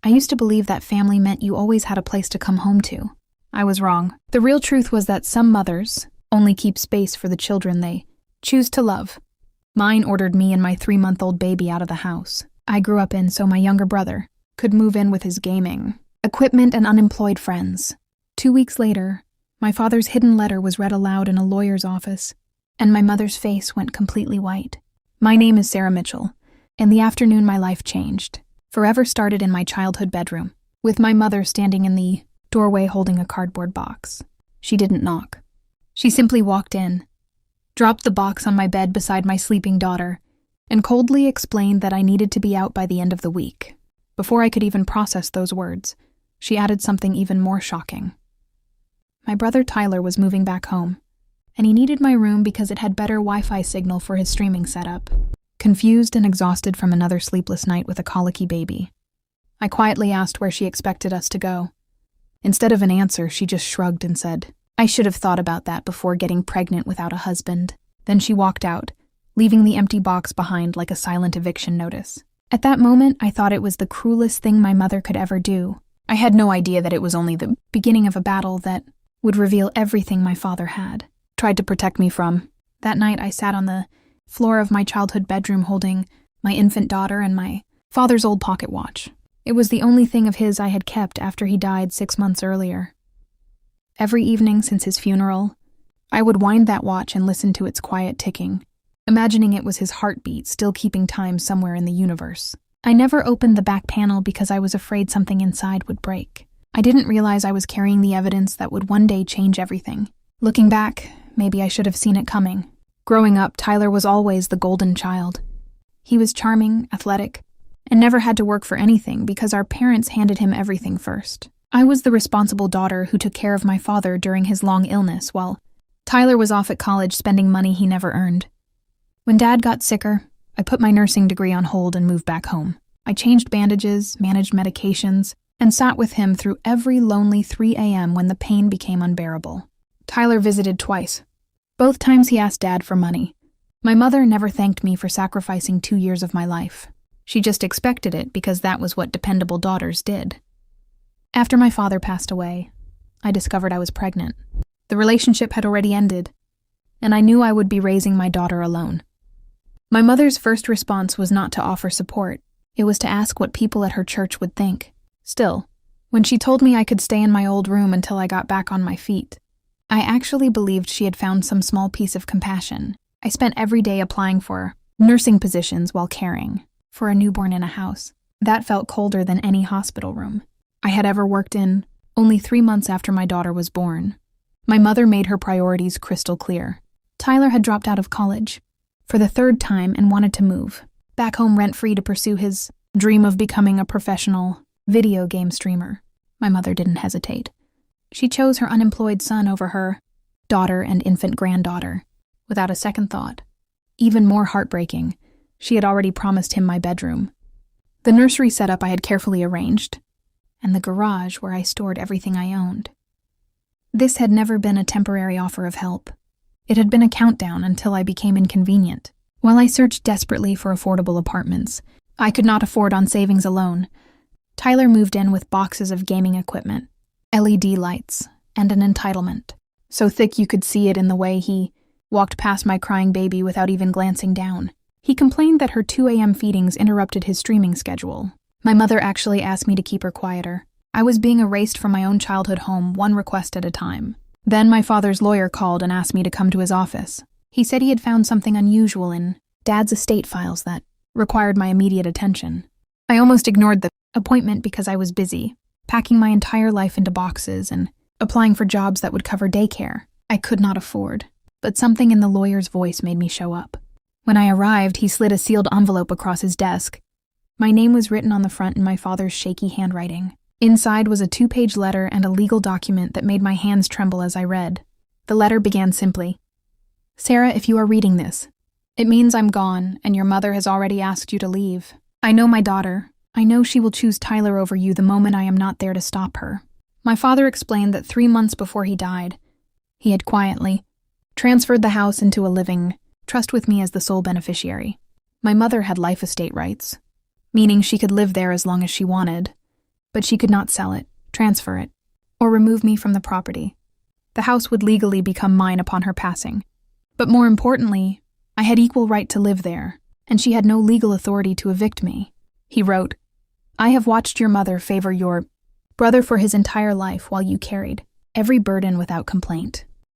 I used to believe that family meant you always had a place to come home to. I was wrong. The real truth was that some mothers only keep space for the children they choose to love. Mine ordered me and my 3-month-old baby out of the house I grew up in so my younger brother could move in with his gaming equipment and unemployed friends. 2 weeks later, my father's hidden letter was read aloud in a lawyer's office, and my mother's face went completely white. My name is Sarah Mitchell. In the afternoon, my life changed. Forever started in my childhood bedroom, with my mother standing in the doorway holding a cardboard box. She didn't knock. She simply walked in, dropped the box on my bed beside my sleeping daughter, and coldly explained that I needed to be out by the end of the week. Before I could even process those words, she added something even more shocking. My brother Tyler was moving back home, and he needed my room because it had better Wi-Fi signal for his streaming setup. Confused and exhausted from another sleepless night with a colicky baby, I quietly asked where she expected us to go. Instead of an answer, she just shrugged and said, "I should have thought about that before getting pregnant without a husband." Then she walked out, leaving the empty box behind like a silent eviction notice. At that moment, I thought it was the cruelest thing my mother could ever do. I had no idea that it was only the beginning of a battle that would reveal everything my father had tried to protect me from. That night, I sat on the floor of my childhood bedroom holding my infant daughter and my father's old pocket watch. It was the only thing of his I had kept after he died 6 months earlier. Every evening since his funeral, I would wind that watch and listen to its quiet ticking, imagining it was his heartbeat still keeping time somewhere in the universe. I never opened the back panel because I was afraid something inside would break. I didn't realize I was carrying the evidence that would one day change everything. Looking back, maybe I should have seen it coming. Growing up, Tyler was always the golden child. He was charming, athletic, and never had to work for anything because our parents handed him everything first. I was the responsible daughter who took care of my father during his long illness while Tyler was off at college spending money he never earned. When Dad got sicker, I put my nursing degree on hold and moved back home. I changed bandages, managed medications, and sat with him through every lonely 3 a.m. when the pain became unbearable. Tyler visited twice. Both times he asked Dad for money. My mother never thanked me for sacrificing 2 years of my life. She just expected it because that was what dependable daughters did. After my father passed away, I discovered I was pregnant. The relationship had already ended, and I knew I would be raising my daughter alone. My mother's first response was not to offer support. It was to ask what people at her church would think. Still, when she told me I could stay in my old room until I got back on my feet, I actually believed she had found some small piece of compassion. I spent every day applying for nursing positions while caring for a newborn in a house. That felt colder than any hospital room I had ever worked in. Only 3 months after my daughter was born, my mother made her priorities crystal clear. Tyler had dropped out of college for the 3rd time and wanted to move back home rent-free to pursue his dream of becoming a professional video game streamer. My mother didn't hesitate. She chose her unemployed son over her daughter and infant granddaughter, without a second thought. Even more heartbreaking, she had already promised him my bedroom, the nursery setup I had carefully arranged, and the garage where I stored everything I owned. This had never been a temporary offer of help. It had been a countdown until I became inconvenient. While I searched desperately for affordable apartments I could not afford on savings alone, Tyler moved in with boxes of gaming equipment, LED lights, and an entitlement, so thick you could see it in the way he walked past my crying baby without even glancing down. He complained that her 2 a.m. feedings interrupted his streaming schedule. My mother actually asked me to keep her quieter. I was being erased from my own childhood home, one request at a time. Then my father's lawyer called and asked me to come to his office. He said he had found something unusual in Dad's estate files that required my immediate attention. I almost ignored the appointment because I was busy, packing my entire life into boxes and applying for jobs that would cover daycare I could not afford. But something in the lawyer's voice made me show up. When I arrived, he slid a sealed envelope across his desk. My name was written on the front in my father's shaky handwriting. Inside was a 2-page letter and a legal document that made my hands tremble as I read. The letter began simply, "Sarah, if you are reading this, it means I'm gone and your mother has already asked you to leave. I know my daughter. I know she will choose Tyler over you the moment I am not there to stop her." My father explained that 3 months before he died, he had quietly transferred the house into a living trust with me as the sole beneficiary. My mother had life estate rights, meaning she could live there as long as she wanted, but she could not sell it, transfer it, or remove me from the property. The house would legally become mine upon her passing. But more importantly, I had equal right to live there, and she had no legal authority to evict me. He wrote, "I have watched your mother favor your brother for his entire life while you carried every burden without complaint.